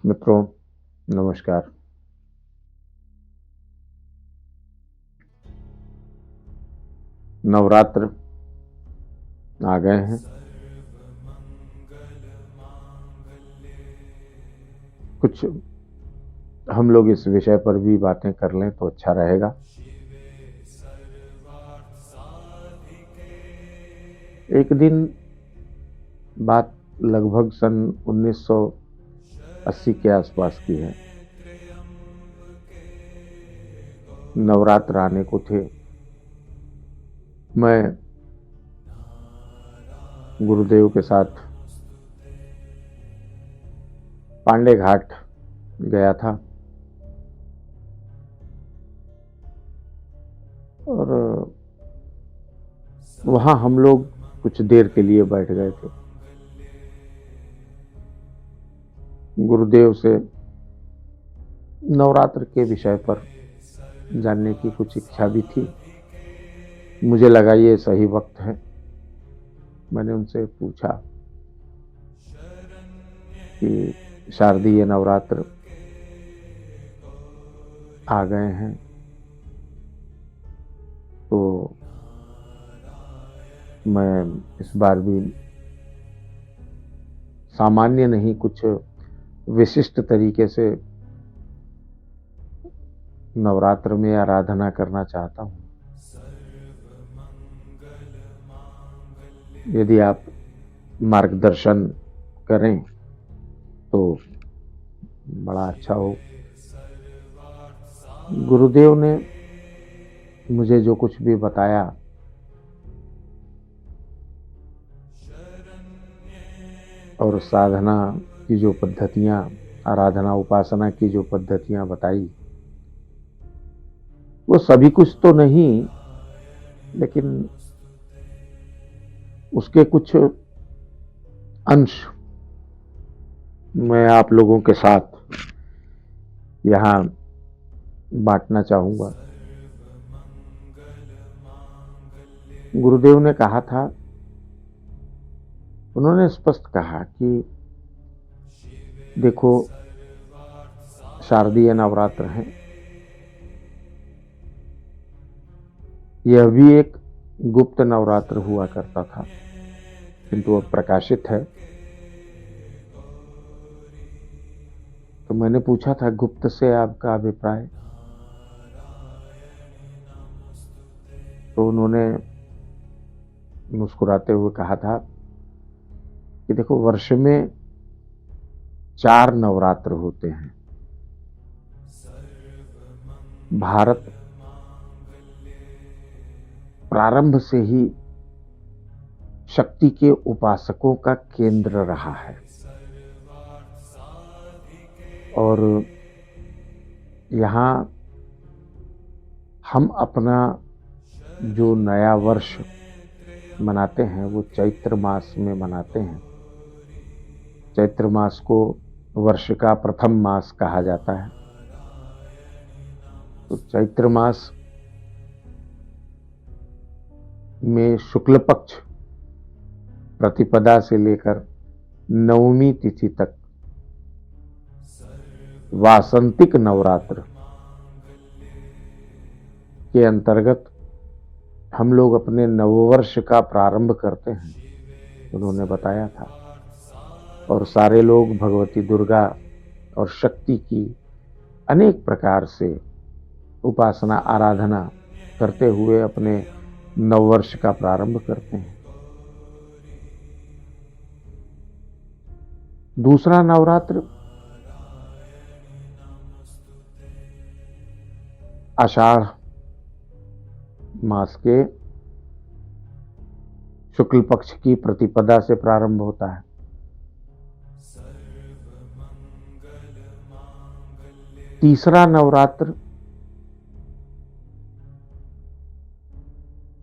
मित्रों, नमस्कार। नवरात्र आ गए हैं। कुछ हम लोग इस विषय पर भी बातें कर लें तो अच्छा रहेगा। एक दिन बात लगभग सन 1980 के आसपास की है। नवरात्र आने को थे। मैं गुरुदेव के साथ पांडे घाट गया था और वहां हम लोग कुछ देर के लिए बैठ गए थे। गुरुदेव से नवरात्र के विषय पर जानने की कुछ इच्छा भी थी। मुझे लगा ये सही वक्त है। मैंने उनसे पूछा कि शारदीय नवरात्र आ गए हैं तो मैं इस बार भी सामान्य नहीं, कुछ विशिष्ट तरीके से नवरात्र में आराधना करना चाहता हूं। यदि आप मार्गदर्शन करें तो बड़ा अच्छा हो। गुरुदेव ने मुझे जो कुछ भी बताया और साधना की जो पद्धतियां, आराधना उपासना की जो पद्धतियां बताई, वो सभी कुछ तो नहीं, लेकिन उसके कुछ अंश मैं आप लोगों के साथ यहां बांटना चाहूंगा। गुरुदेव ने कहा था, उन्होंने स्पष्ट कहा कि देखो, शारदीय नवरात्र है, यह भी एक गुप्त नवरात्र हुआ करता था, किंतु अब प्रकाशित है। तो मैंने पूछा था, गुप्त से आपका अभिप्राय? तो उन्होंने मुस्कुराते हुए कहा था कि देखो, वर्ष में 4 नवरात्र होते हैं। भारत प्रारंभ से ही शक्ति के उपासकों का केंद्र रहा है और यहाँ हम अपना जो नया वर्ष मनाते हैं वो चैत्र मास में मनाते हैं। चैत्र मास को वर्ष का प्रथम मास कहा जाता है। तो चैत्र मास में शुक्ल पक्ष प्रतिपदा से लेकर नवमी तिथि तक वासंतिक नवरात्र के अंतर्गत हम लोग अपने नववर्ष का प्रारंभ करते हैं, उन्होंने बताया था। और सारे लोग भगवती दुर्गा और शक्ति की अनेक प्रकार से उपासना आराधना करते हुए अपने नववर्ष का प्रारंभ करते हैं। दूसरा नवरात्र आषाढ़ मास के शुक्ल पक्ष की प्रतिपदा से प्रारंभ होता है। तीसरा नवरात्र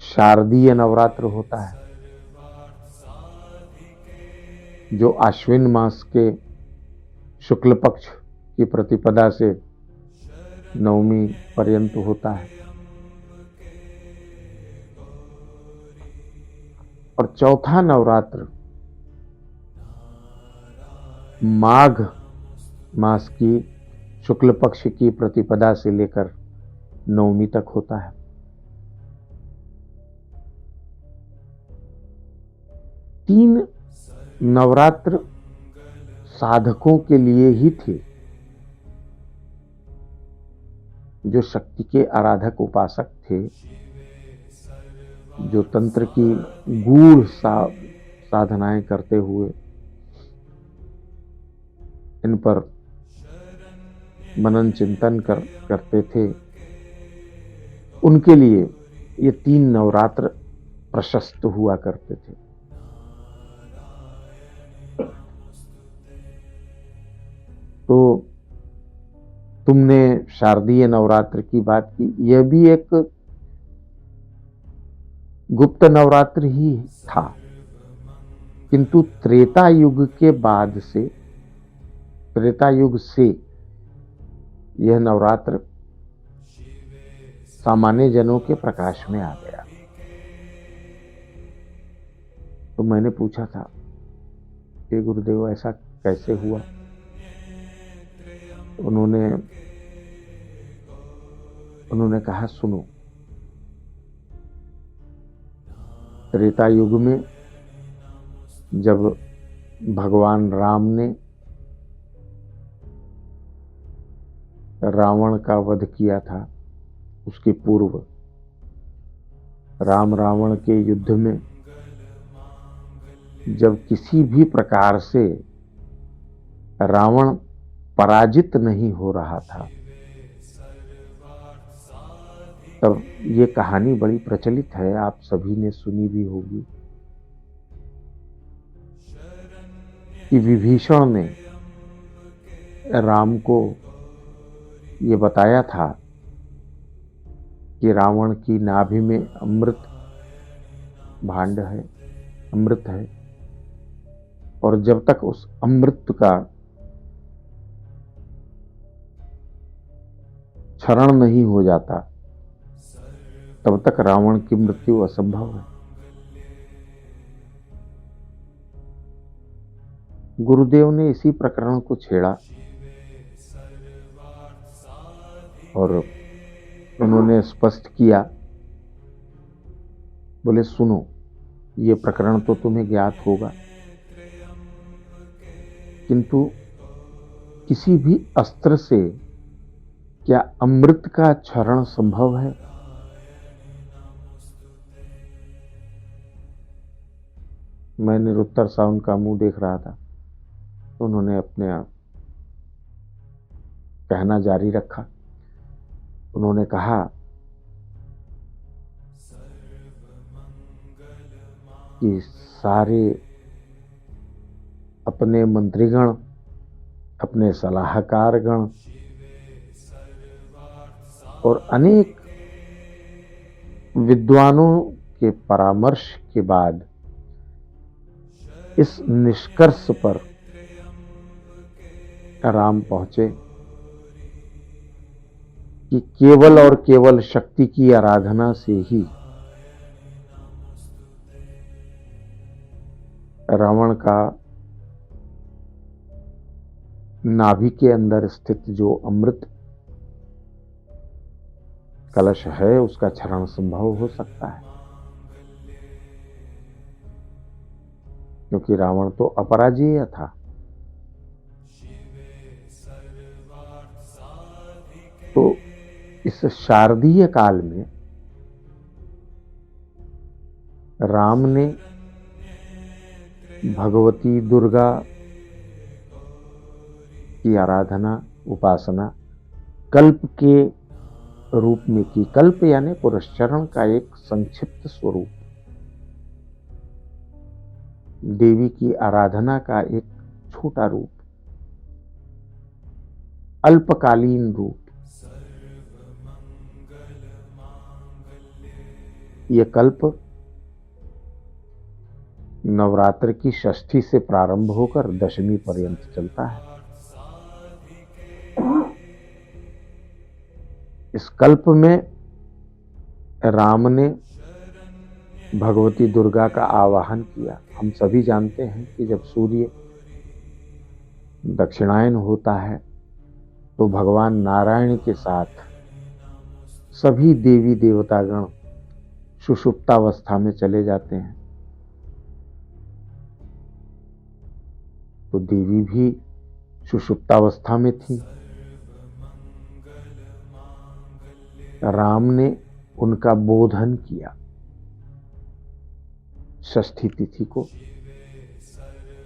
शारदीय नवरात्र होता है, जो आश्विन मास के शुक्ल पक्ष की प्रतिपदा से नवमी पर्यंत होता है। और चौथा नवरात्र माघ मास की शुक्ल पक्ष की प्रतिपदा से लेकर नवमी तक होता है। तीन नवरात्र साधकों के लिए ही थे, जो शक्ति के आराधक उपासक थे, जो तंत्र की गूढ़ साधनाएं करते हुए इन पर मनन चिंतन करते थे, उनके लिए ये तीन नवरात्र प्रशस्त हुआ करते थे। तो तुमने शारदीय नवरात्र की बात की, यह भी एक गुप्त नवरात्र ही था, किंतु त्रेता युग के बाद से, त्रेता युग से यह नवरात्र सामान्य जनों के प्रकाश में आ गया। तो मैंने पूछा था कि गुरुदेव ऐसा कैसे हुआ? उन्होंने कहा, सुनो, त्रेता युग में जब भगवान राम ने रावण का वध किया था, उसके पूर्व राम रावण के युद्ध में जब किसी भी प्रकार से रावण पराजित नहीं हो रहा था, तब ये कहानी बड़ी प्रचलित है, आप सभी ने सुनी भी होगी, कि विभीषण ने राम को ये बताया था कि रावण की नाभि में अमृत भांड है, अमृत है, और जब तक उस अमृत का क्षरण नहीं हो जाता, तब तक रावण की मृत्यु असंभव है। गुरुदेव ने इसी प्रकरण को छेड़ा और उन्होंने स्पष्ट किया, बोले, सुनो, ये प्रकरण तो तुम्हें ज्ञात होगा, किंतु किसी भी अस्त्र से क्या अमृत का क्षरण संभव है? मैं निरुत्तर सा उनका मुंह देख रहा था। तो उन्होंने अपने आप कहना जारी रखा। उन्होंने कहा कि सारे अपने मंत्रीगण, अपने सलाहकारगण और अनेक विद्वानों के परामर्श के बाद इस निष्कर्ष पर राम पहुंचे कि केवल और केवल शक्ति की आराधना से ही रावण का नाभि के अंदर स्थित जो अमृत कलश है, उसका क्षरण संभव हो सकता है, क्योंकि रावण तो अपराजेय था। तो इस शारदीय काल में राम ने भगवती दुर्गा की आराधना, उपासना कल्प के रूप में की। कल्प यानी पुरस्चरण का एक संक्षिप्त स्वरूप, देवी की आराधना का एक छोटा रूप, अल्पकालीन रूप। यह कल्प नवरात्र की षष्ठी से प्रारंभ होकर दशमी पर्यंत चलता है। इस कल्प में राम ने भगवती दुर्गा का आवाहन किया। हम सभी जानते हैं कि जब सूर्य दक्षिणायन होता है तो भगवान नारायण के साथ सभी देवी देवतागण सुषुप्तावस्था में चले जाते हैं। तो देवी भी सुषुप्तावस्था में थी। राम ने उनका बोधन किया। षष्ठी तिथि को,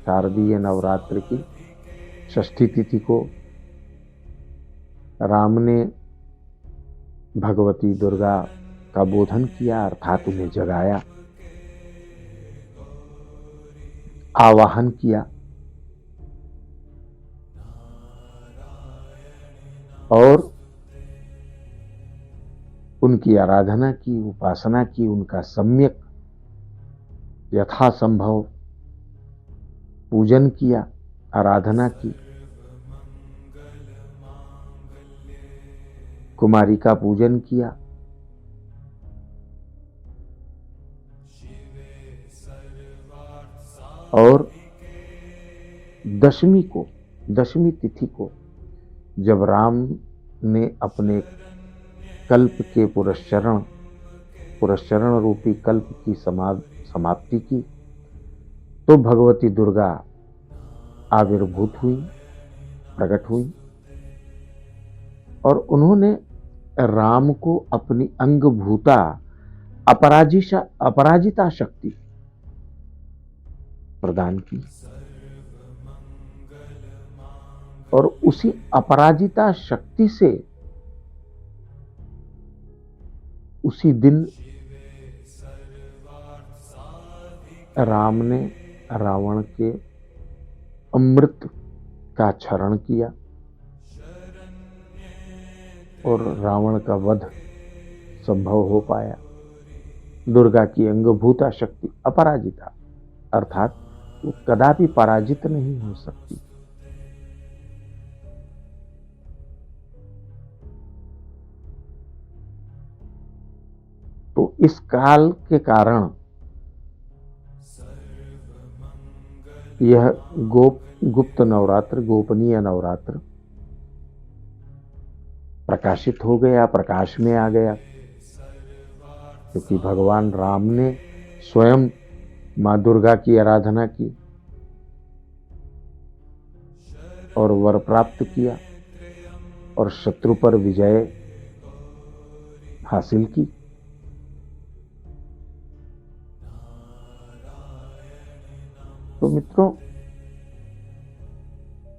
शारदीय नवरात्र की षष्ठी तिथि को राम ने भगवती दुर्गा का बोधन किया, अर्थात उन्हें जगाया, आवाहन किया और उनकी आराधना की, उपासना की, उनका सम्यक यथासंभव पूजन किया, आराधना की। कुमारी का पूजन किया और दशमी तिथि को जब राम ने अपने कल्प के पुरस्चरण रूपी कल्प की समाप्ति की, तो भगवती दुर्गा आविर्भूत हुई, प्रकट हुई और उन्होंने राम को अपनी अंगभूता अपराजिता शक्ति प्रदान की और उसी अपराजिता शक्ति से उसी दिन राम ने रावण के अमृत का क्षरण किया और रावण का वध संभव हो पाया। दुर्गा की अंगभूता शक्ति अपराजिता, अर्थात वो कदापि पराजित नहीं हो सकती। तो इस काल के कारण यह गुप्त नवरात्र, गोपनीय नवरात्र प्रकाशित हो गया, प्रकाश में आ गया, क्योंकि भगवान राम ने स्वयं मां दुर्गा की आराधना की और वर प्राप्त किया और शत्रु पर विजय हासिल की। तो मित्रों,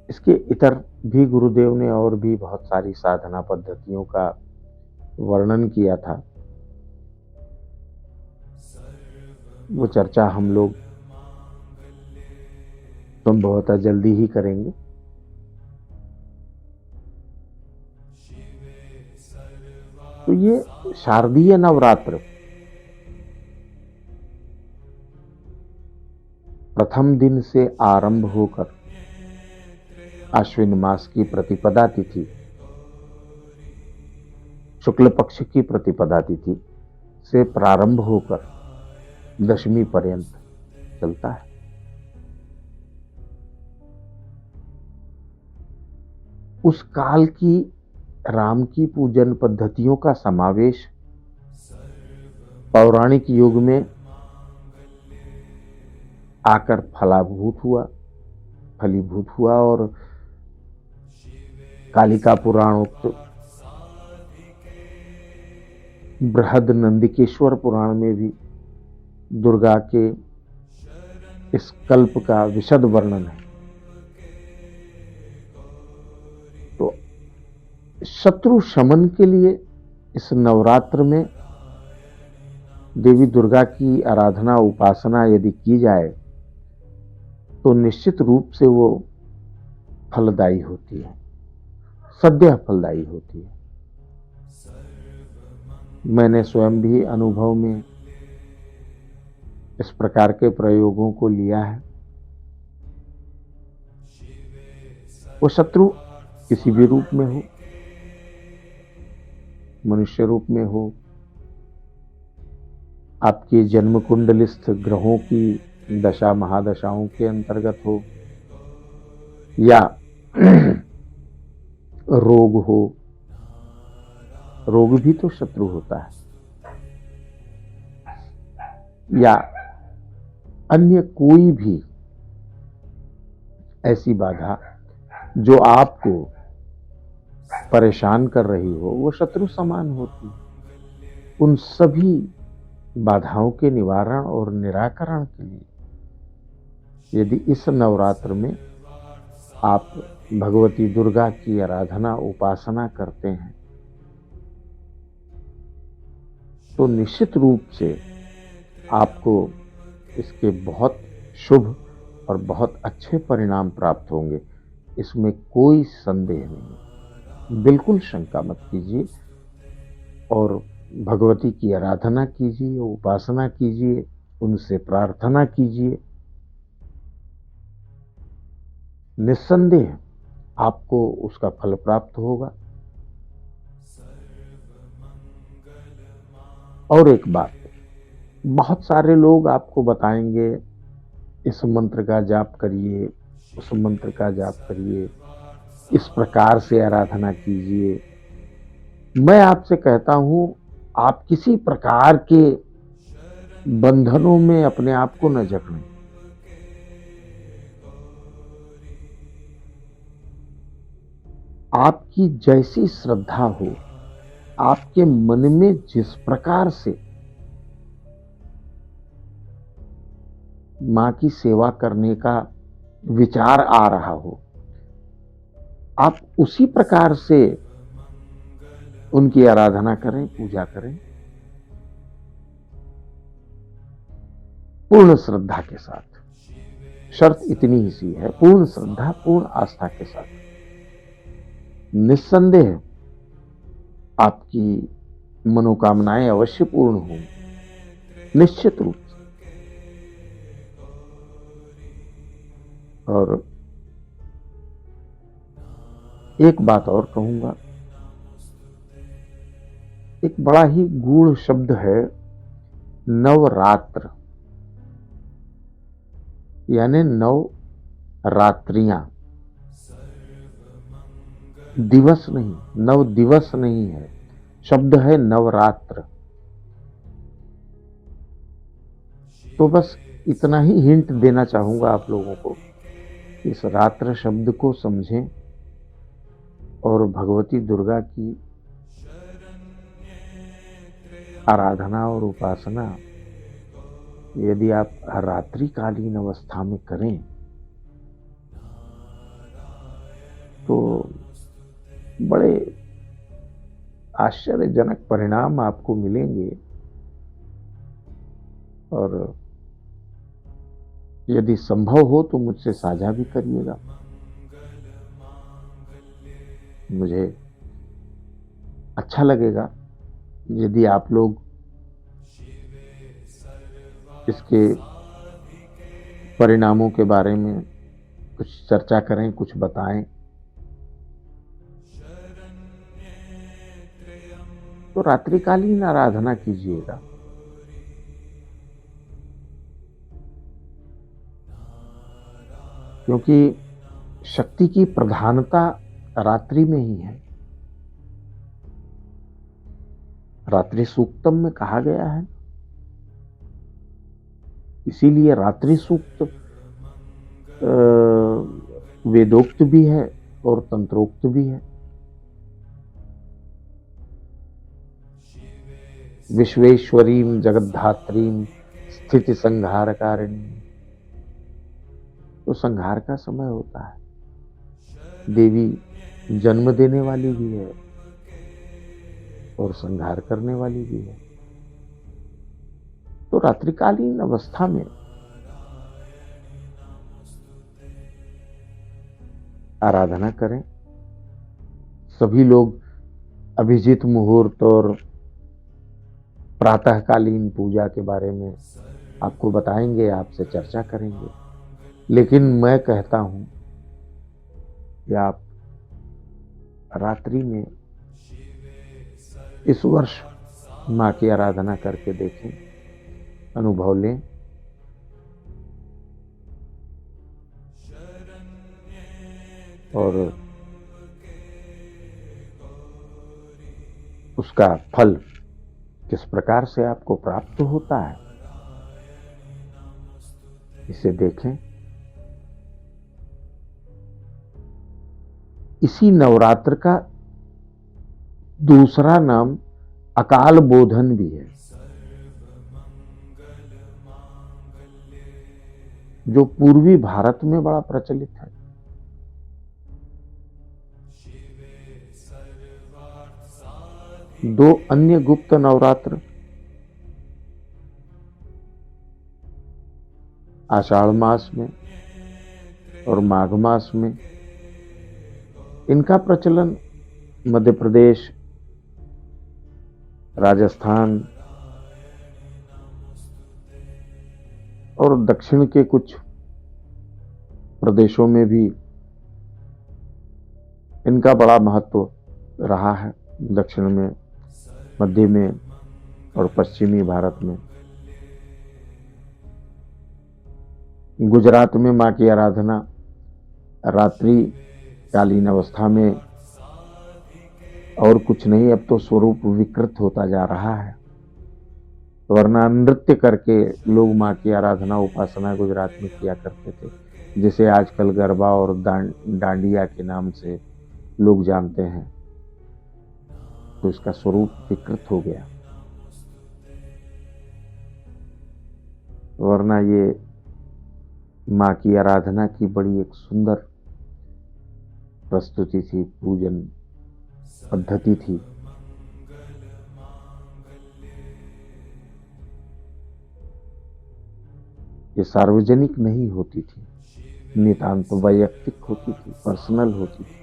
इसके इतर भी गुरुदेव ने और भी बहुत सारी साधना पद्धतियों का वर्णन किया था। वो चर्चा हम लोग संभवतः जल्दी ही करेंगे। तो ये शारदीय नवरात्र प्रथम दिन से आरंभ होकर आश्विन मास की प्रतिपदा तिथि, शुक्ल पक्ष की प्रतिपदा तिथि से प्रारंभ होकर दशमी पर्यंत चलता है। उस काल की राम की पूजन पद्धतियों का समावेश पौराणिक युग में आकर फलीभूत हुआ और कालिका पुराणोक्त बृहद नंदिकेश्वर पुराण में भी दुर्गा के इस कल्प का विशद वर्णन है। तो शत्रु शमन के लिए इस नवरात्र में देवी दुर्गा की आराधना, उपासना यदि की जाए तो निश्चित रूप से वो फलदायी होती है, सद्य फलदायी होती है। मैंने स्वयं भी अनुभव में इस प्रकार के प्रयोगों को लिया है। वो शत्रु किसी भी रूप में हो, मनुष्य रूप में हो, आपके जन्म कुंडलिस्थ ग्रहों की दशा महादशाओं के अंतर्गत हो, या रोग हो, रोग भी तो शत्रु होता है, या अन्य कोई भी ऐसी बाधा जो आपको परेशान कर रही हो, वो शत्रु समान होती है। उन सभी बाधाओं के निवारण और निराकरण के लिए यदि इस नवरात्र में आप भगवती दुर्गा की आराधना उपासना करते हैं तो निश्चित रूप से आपको इसके बहुत शुभ और बहुत अच्छे परिणाम प्राप्त होंगे, इसमें कोई संदेह नहीं। बिल्कुल शंका मत कीजिए और भगवती की आराधना कीजिए, उपासना कीजिए, उनसे प्रार्थना कीजिए। निस्संदेह आपको उसका फल प्राप्त होगा। और एक बात, बहुत सारे लोग आपको बताएंगे इस मंत्र का जाप करिए, उस मंत्र का जाप करिए, इस प्रकार से आराधना कीजिए। मैं आपसे कहता हूं, आप किसी प्रकार के बंधनों में अपने आप को न जकड़ें। आपकी जैसी श्रद्धा हो, आपके मन में जिस प्रकार से मां की सेवा करने का विचार आ रहा हो, आप उसी प्रकार से उनकी आराधना करें, पूजा करें, पूर्ण श्रद्धा के साथ। शर्त इतनी ही सी है, पूर्ण श्रद्धा, पूर्ण आस्था के साथ। निस्संदेह आपकी मनोकामनाएं अवश्य पूर्ण होंगी, निश्चित रूप से। और एक बात और कहूंगा, एक बड़ा ही गूढ़ शब्द है नवरात्र, यानी नव रात्रियां। दिवस नहीं, नव दिवस नहीं है, शब्द है नवरात्र। तो बस इतना ही हिंट देना चाहूंगा आप लोगों को, इस रात्र शब्द को समझें और भगवती दुर्गा की आराधना और उपासना यदि आप रात्रिकालीन अवस्था में करें तो बड़े आश्चर्यजनक परिणाम आपको मिलेंगे। और यदि संभव हो तो मुझसे साझा भी करिएगा। मुझे अच्छा लगेगा यदि आप लोग इसके परिणामों के बारे में कुछ चर्चा करें, कुछ बताएं। तो रात्रिकालीन आराधना कीजिएगा। क्योंकि शक्ति की प्रधानता रात्रि में ही है। रात्रि सूक्तम में कहा गया है, इसीलिए रात्रि सूक्त वेदोक्त भी है और तंत्रोक्त भी है। विश्वेश्वरीम जगद्धात्रीम स्थिति संहारकारिणी। तो संहार का समय होता है। देवी जन्म देने वाली भी है और संहार करने वाली भी है। तो रात्रिकालीन अवस्था में आराधना करें। सभी लोग अभिजीत मुहूर्त और प्रातःकालीन पूजा के बारे में आपको बताएंगे, आपसे चर्चा करेंगे। लेकिन मैं कहता हूं कि आप रात्रि में इस वर्ष मां की आराधना करके देखें, अनुभव लें। और उसका फल किस प्रकार से आपको प्राप्त होता है, इसे देखें। इसी नवरात्र का दूसरा नाम अकाल बोधन भी है, जो पूर्वी भारत में बड़ा प्रचलित है। दो अन्य गुप्त नवरात्र आषाढ़ मास में और माघ मास में, इनका प्रचलन मध्य प्रदेश, राजस्थान और दक्षिण के कुछ प्रदेशों में भी इनका बड़ा महत्व रहा है। दक्षिण में, मध्य में और पश्चिमी भारत में। गुजरात में मां की आराधना रात्रि कालीन अवस्था में और कुछ नहीं, अब तो स्वरूप विकृत होता जा रहा है। वरना नृत्य करके लोग मां की आराधना उपासना गुजरात में किया करते थे, जिसे आजकल गरबा और डांडिया के नाम से लोग जानते हैं। तो इसका स्वरूप विकृत हो गया, वरना ये मां की आराधना की बड़ी एक सुंदर प्रस्तुति थी, पूजन पद्धति थी। ये सार्वजनिक नहीं होती थी, नितांत वैयक्तिक होती थी, पर्सनल होती थी।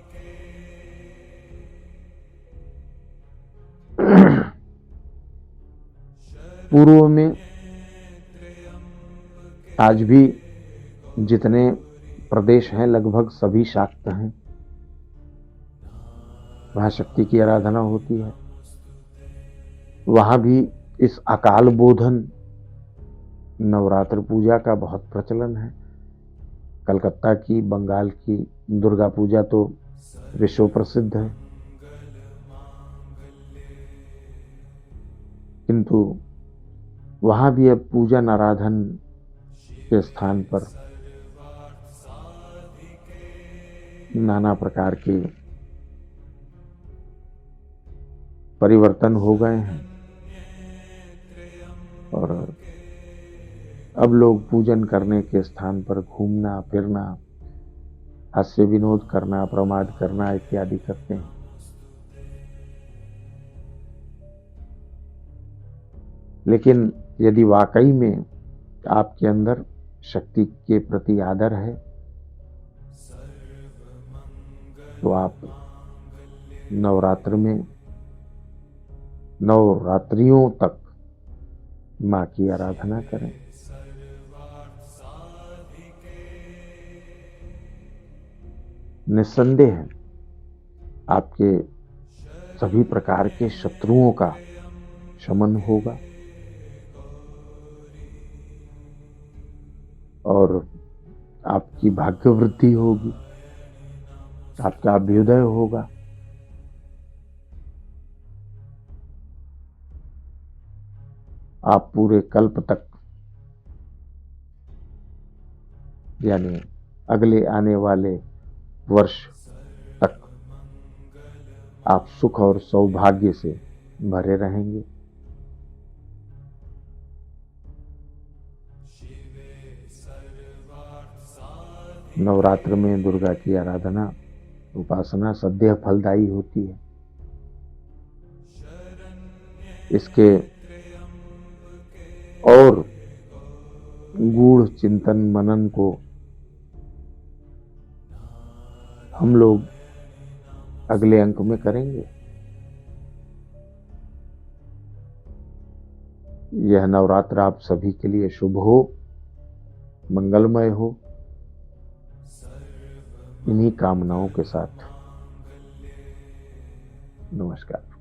पूर्व में आज भी जितने प्रदेश हैं लगभग सभी शाक्त हैं, वहां शक्ति की आराधना होती है। वहां भी इस अकाल बोधन नवरात्र पूजा का बहुत प्रचलन है। कलकत्ता की, बंगाल की दुर्गा पूजा तो विश्व प्रसिद्ध है, किंतु वहां भी अब पूजन आराधन के स्थान पर नाना प्रकार के परिवर्तन हो गए हैं और अब लोग पूजन करने के स्थान पर घूमना फिरना, हास्य विनोद करना, प्रमाद करना इत्यादि करते हैं। लेकिन यदि वाकई में आपके अंदर शक्ति के प्रति आदर है, तो आप नवरात्र में नवरात्रियों तक मां की आराधना करें। निस्संदेह आपके सभी प्रकार के शत्रुओं का शमन होगा और आपकी भाग्य वृद्धि होगी, आपका अभ्युदय होगा। आप पूरे कल्प तक, यानी अगले आने वाले वर्ष तक आप सुख और सौभाग्य से भरे रहेंगे। नवरात्र में दुर्गा की आराधना उपासना सदैव फलदायी होती है। इसके और गूढ़ चिंतन मनन को हम लोग अगले अंक में करेंगे। यह नवरात्र आप सभी के लिए शुभ हो, मंगलमय हो। इन्हीं कामनाओं के साथ नमस्कार।